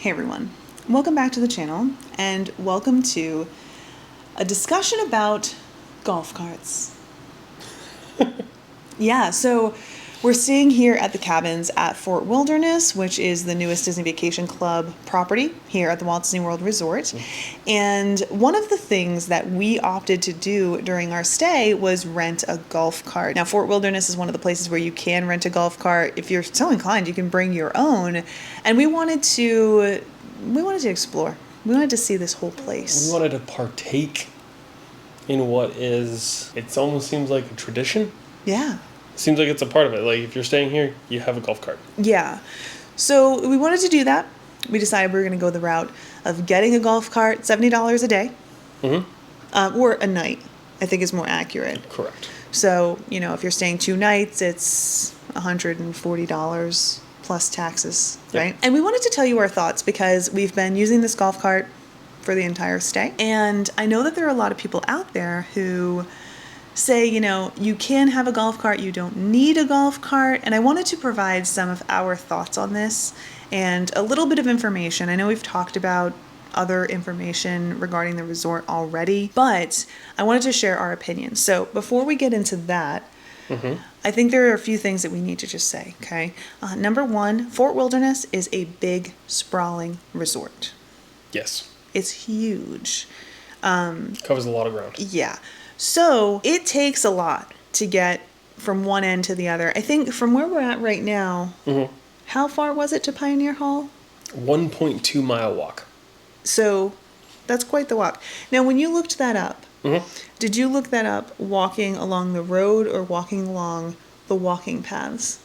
Hey everyone, welcome back to the channel and welcome to a discussion about golf carts. Yeah, so we're staying here at the cabins at Fort Wilderness, which is the newest Disney Vacation Club property here at the Walt Disney World Resort. And one of the things that we opted to do during our stay was rent a golf cart. Now, Fort Wilderness is one of the places where you can rent a golf cart. If you're so inclined, you can bring your own. And we wanted to explore. We wanted to see this whole place. We wanted to partake in what is, it almost seems like a tradition. Yeah. Seems like it's a part of it. Like, if you're staying here, you have a golf cart. Yeah. So we wanted to do that. We decided we were going to go the route of getting a golf cart, $70 a day. Mm-hmm. Or a night, I think is more accurate. Correct. So, if you're staying 2 nights, it's $140 plus taxes, Yep. right? And we wanted to tell you our thoughts because we've been using this golf cart for the entire stay. And I know that there are a lot of people out there who say, you can have a golf cart, you don't need a golf cart. And I wanted to provide some of our thoughts on this and a little bit of information. I know we've talked about other information regarding the resort already, but I wanted to share our opinions. So before we get into that, I think there are a few things that we need to just say, okay? Number one, Fort Wilderness is a big, sprawling resort. Yes. It's huge. Covers a lot of ground. Yeah. So it takes a lot to get from one end to the other. I think from where we're at right now, how far was it to Pioneer Hall? 1.2 mile walk. So that's quite the walk. Now, when you looked that up, did you look that up walking along the road or walking along the walking paths?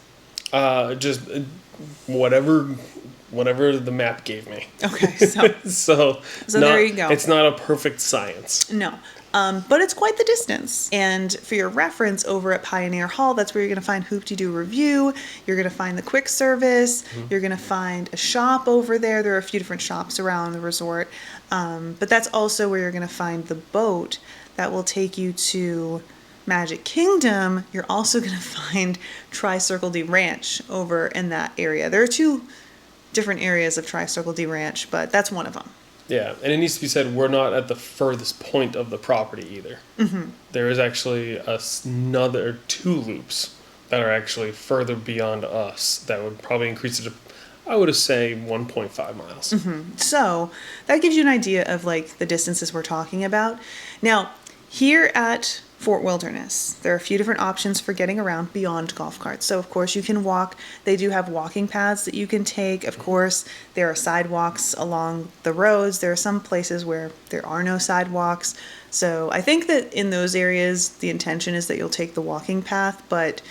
Just whatever the map gave me. Okay, So there you go. It's not a perfect science. No. But it's quite the distance. And for your reference, over at Pioneer Hall, that's where you're going to find Hoop-de-Doo Review. You're going to find the quick service. You're going to find a shop over there. There are a few different shops around the resort. But that's also where you're going to find the boat that will take you to Magic Kingdom. You're also going to find Tri-Circle D Ranch over in that area. There are 2 different areas of Tri-Circle D Ranch, but that's one of them. Yeah, and it needs to be said, we're not at the furthest point of the property either. There is actually another 2 loops that are actually further beyond us that would probably increase it to, I would say, 1.5 miles. So that gives you an idea of like the distances we're talking about. Now, here at Fort Wilderness, there are a few different options for getting around beyond golf carts. So, of course, you can walk. They do have walking paths that you can take. Of course, there are sidewalks along the roads. There are some places where there are no sidewalks. So I think that in those areas, the intention is that you'll take the walking path. But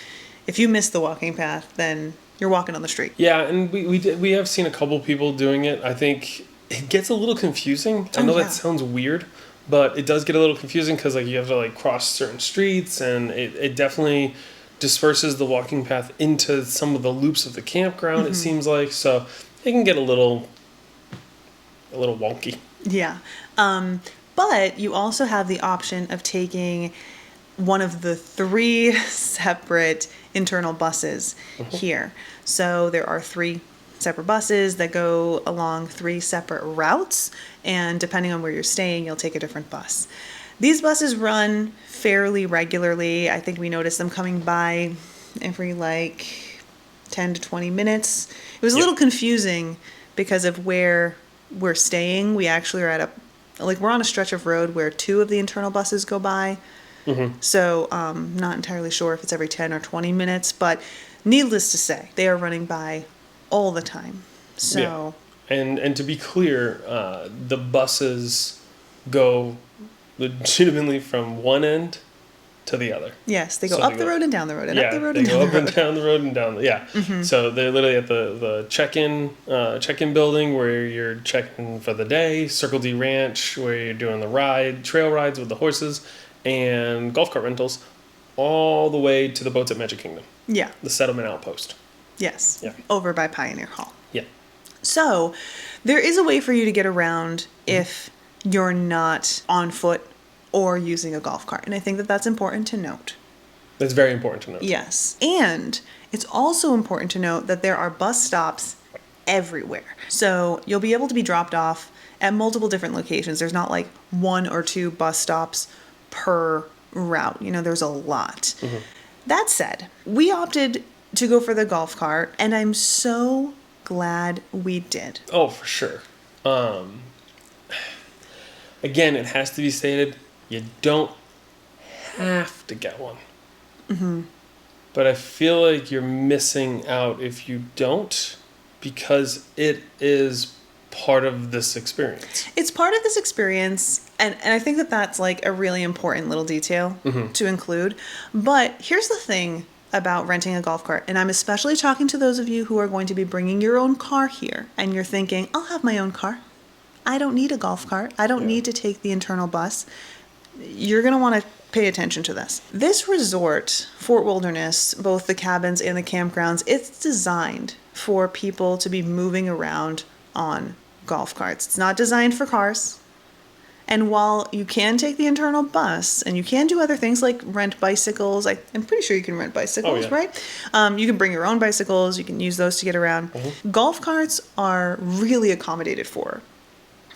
if you miss the walking path, then you're walking on the street. Yeah, and we have seen a couple people doing it. I think it gets a little confusing. I know that sounds weird, but it does get a little confusing because you have to cross certain streets, and it definitely disperses the walking path into some of the loops of the campground. It seems like, so it can get a little wonky. Yeah, but you also have the option of taking one of the 3 separate internal buses here. So there are 3 separate buses that go along 3 separate routes, and depending on where you're staying, you'll take a different bus. These buses run fairly regularly. I think we noticed them coming by every 10 to 20 minutes. It was a little confusing because of where we're staying. We actually are at we're on a stretch of road where 2 of the internal buses go by. So not entirely sure if it's every 10 or 20 minutes, but needless to say, they are running by all the time. So and to be clear, the buses go legitimately from one end to the other. Yes, they go up the road and down the road, and up the road and down the road. Yeah, they go up and down the road and down. So they're literally at the check-in building where you're checking for the day, Circle D Ranch where you're doing the trail rides with the horses, and golf cart rentals, all the way to the boats at Magic Kingdom. Yeah. The settlement outpost. Yes. Yeah. Over by Pioneer Hall. Yeah. So there is a way for you to get around if you're not on foot or using a golf cart. And I think that that's important to note. That's very important to note. Yes. And it's also important to note that there are bus stops everywhere. So you'll be able to be dropped off at multiple different locations. There's not like 1 or 2 bus stops per route. There's a lot. That said, we opted to go for the golf cart, and I'm so glad we did. Oh, for sure. Again, it has to be stated, you don't have to get one. But I feel like you're missing out if you don't, because it is part of this experience. It's part of this experience, and I think that that's like a really important little detail to include. But here's the thing about renting a golf cart, and I'm especially talking to those of you who are going to be bringing your own car here, and you're thinking, I'll have my own car. I don't need a golf cart. I don't need to take the internal bus. You're going to want to pay attention to this. This resort, Fort Wilderness, both the cabins and the campgrounds, it's designed for people to be moving around on golf carts. It's not designed for cars. And while you can take the internal bus and you can do other things like rent bicycles, I'm pretty sure you can rent bicycles, right? You can bring your own bicycles. You can use those to get around. Golf carts are really accommodated for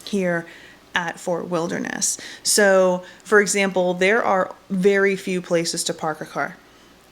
here at Fort Wilderness. So, for example, there are very few places to park a car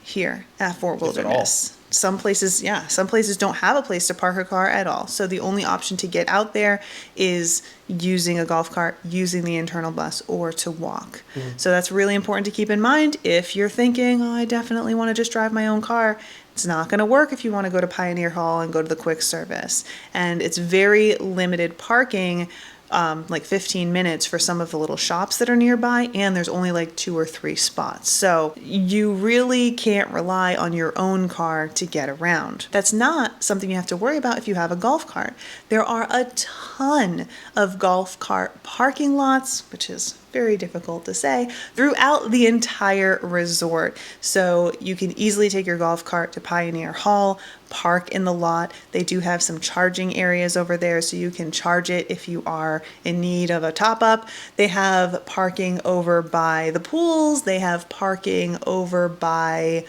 here at Fort Wilderness. Some places don't have a place to park a car at all. So the only option to get out there is using a golf cart, using the internal bus, or to walk. So that's really important to keep in mind if you're thinking, I definitely want to just drive my own car. It's not going to work if you want to go to Pioneer Hall and go to the quick service. And it's very limited parking, like 15 minutes for some of the little shops that are nearby, and there's only like 2 or 3 spots. So you really can't rely on your own car to get around. That's not something you have to worry about if you have a golf cart. There are a ton of golf cart parking lots, which is very difficult to say, throughout the entire resort. So you can easily take your golf cart to Pioneer Hall, park in the lot. They do have some charging areas over there, so you can charge it if you are in need of a top-up. They have parking over by the pools. They have parking over by,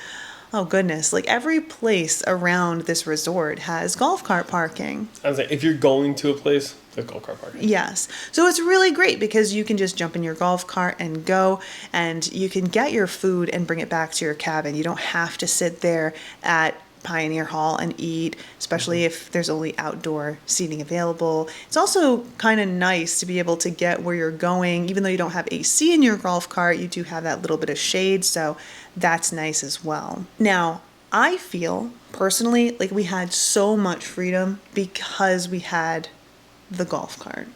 oh goodness, like every place around this resort has golf cart parking. I was like, if you're going to a place, there's golf cart parking. Yes. So it's really great because you can just jump in your golf cart and go, and you can get your food and bring it back to your cabin. You don't have to sit there at Pioneer Hall and eat, especially if there's only outdoor seating available. It's also kind of nice to be able to get where you're going. Even though you don't have AC in your golf cart, you do have that little bit of shade, so that's nice as well. Now, I feel personally like we had so much freedom because we had the golf cart.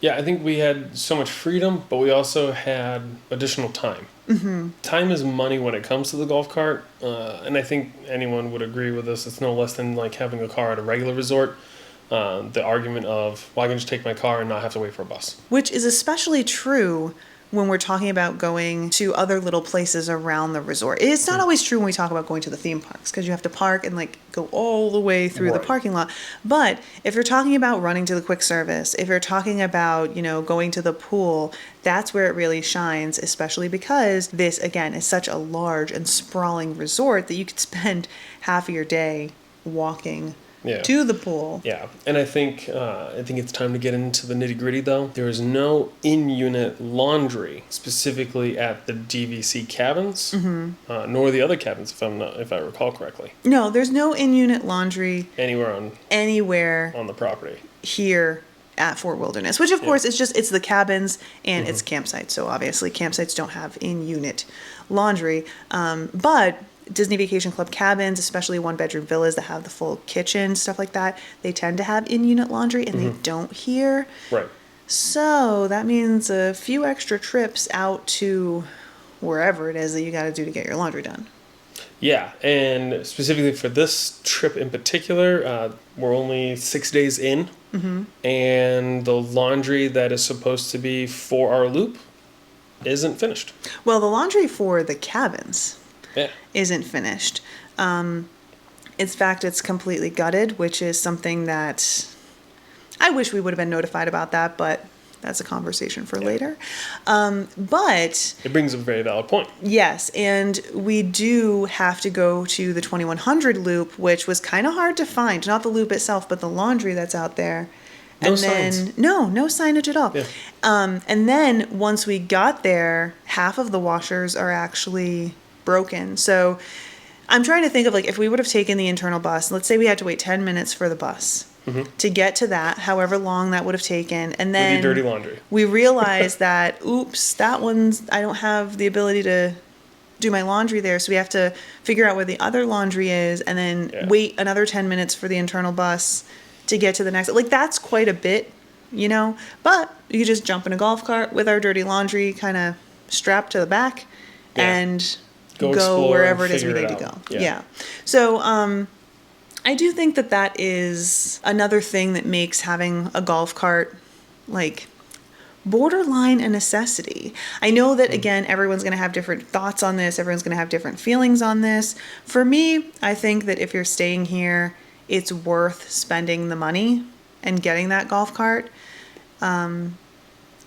Yeah, I think we had so much freedom, but we also had additional time. Time is money when it comes to the golf cart, and I think anyone would agree with this. It's no less than like having a car at a regular resort. The argument of, well, I can just take my car and not have to wait for a bus. Which is especially true when we're talking about going to other little places around the resort. It's not always true when we talk about going to the theme parks, because you have to park and like go all the way through the parking lot. But if you're talking about running to the quick service, if you're talking about, going to the pool, that's where it really shines, especially because this, again, is such a large and sprawling resort that you could spend half of your day walking to the pool. Yeah, and I think it's time to get into the nitty-gritty, though. There is no in-unit laundry, specifically at the DVC cabins, nor the other cabins, if I recall correctly. No, there's no in-unit laundry anywhere on the property here at Fort Wilderness, which of course it's the cabins and it's campsites. So obviously campsites don't have in-unit laundry, but Disney Vacation Club cabins, especially 1-bedroom villas that have the full kitchen, stuff like that, they tend to have in-unit laundry, and they don't here. Right. So that means a few extra trips out to wherever it is that you got to do to get your laundry done. Yeah, and specifically for this trip in particular, we're only 6 days in, and the laundry that is supposed to be 4-hour loop isn't finished. Well, the laundry for the cabins isn't finished. In fact, it's completely gutted, which is something that I wish we would have been notified about that, but that's a conversation for later. But it brings up a very valid point. yes, and we do have to go to the 2100 loop, which was kind of hard to find. Not the loop itself, but the laundry that's out there. No signs. No signage at all. Yeah. And then once we got there, half of the washers are actually broken. So I'm trying to think of like if we would have taken the internal bus, let's say we had to wait 10 minutes for the bus to get to that, however long that would have taken. And then dirty laundry. We realized that, oops, that one's, I don't have the ability to do my laundry there. So we have to figure out where the other laundry is and then wait another 10 minutes for the internal bus to get to the next. Like that's quite a bit, you know, but you could just jump in a golf cart with our dirty laundry kind of strapped to the back and go wherever it is we need to go. Yeah. So, I do think that that is another thing that makes having a golf cart like borderline a necessity. I know that again, everyone's going to have different thoughts on this. Everyone's going to have different feelings on this. For me, I think that if you're staying here, it's worth spending the money and getting that golf cart.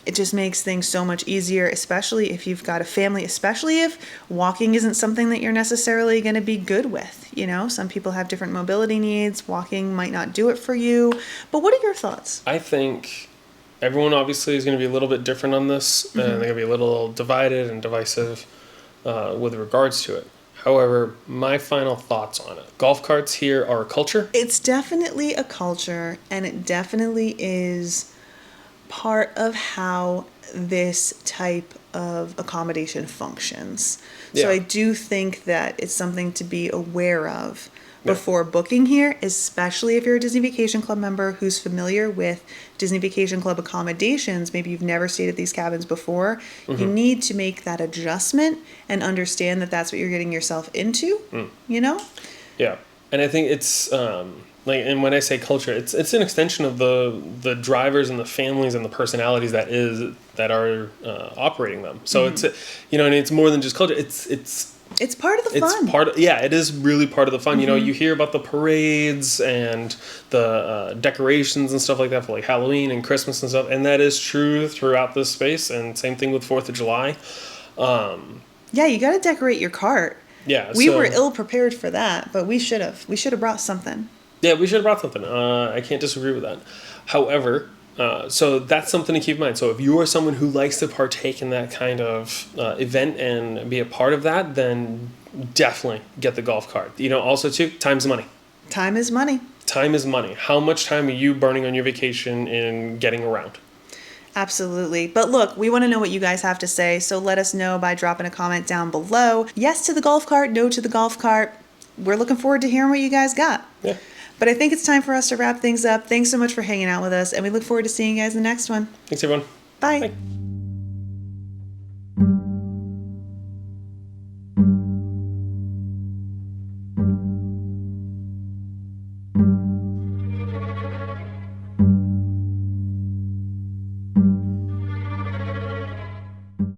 It just makes things so much easier, especially if you've got a family, especially if walking isn't something that you're necessarily going to be good with. You know, some people have different mobility needs. Walking might not do it for you. But what are your thoughts? I think everyone obviously is going to be a little bit different on this, and they're going to be a little divided and divisive with regards to it. However, my final thoughts on it. Golf carts here are a culture. It's definitely a culture, and it definitely is part of how this type of accommodation functions. So I do think that it's something to be aware of before booking here, especially if you're a Disney Vacation Club member who's familiar with Disney Vacation Club accommodations. Maybe you've never stayed at these cabins before. You need to make that adjustment and understand that that's what you're getting yourself into, you know? Yeah. And I think it's and when I say culture, it's an extension of the drivers and the families and the personalities that are operating them. So it's and it's more than just culture. It's part of the fun. It is really part of the fun. You know, you hear about the parades and the decorations and stuff like that for like Halloween and Christmas and stuff, and that is true throughout this space. And same thing with 4th of July. Yeah, you got to decorate your cart. Yeah, we were ill prepared for that, but we should have. We should have brought something. Yeah, we should have brought something. I can't disagree with that. However, so that's something to keep in mind. So if you are someone who likes to partake in that kind of event and be a part of that, then definitely get the golf cart. You know, also too, time's money. Time is money. Time is money. How much time are you burning on your vacation in getting around? Absolutely. But look, we want to know what you guys have to say. So let us know by dropping a comment down below. Yes to the golf cart, no to the golf cart. We're looking forward to hearing what you guys got. Yeah. But I think it's time for us to wrap things up. Thanks so much for hanging out with us, and we look forward to seeing you guys in the next one. Thanks, everyone. Bye. Bye.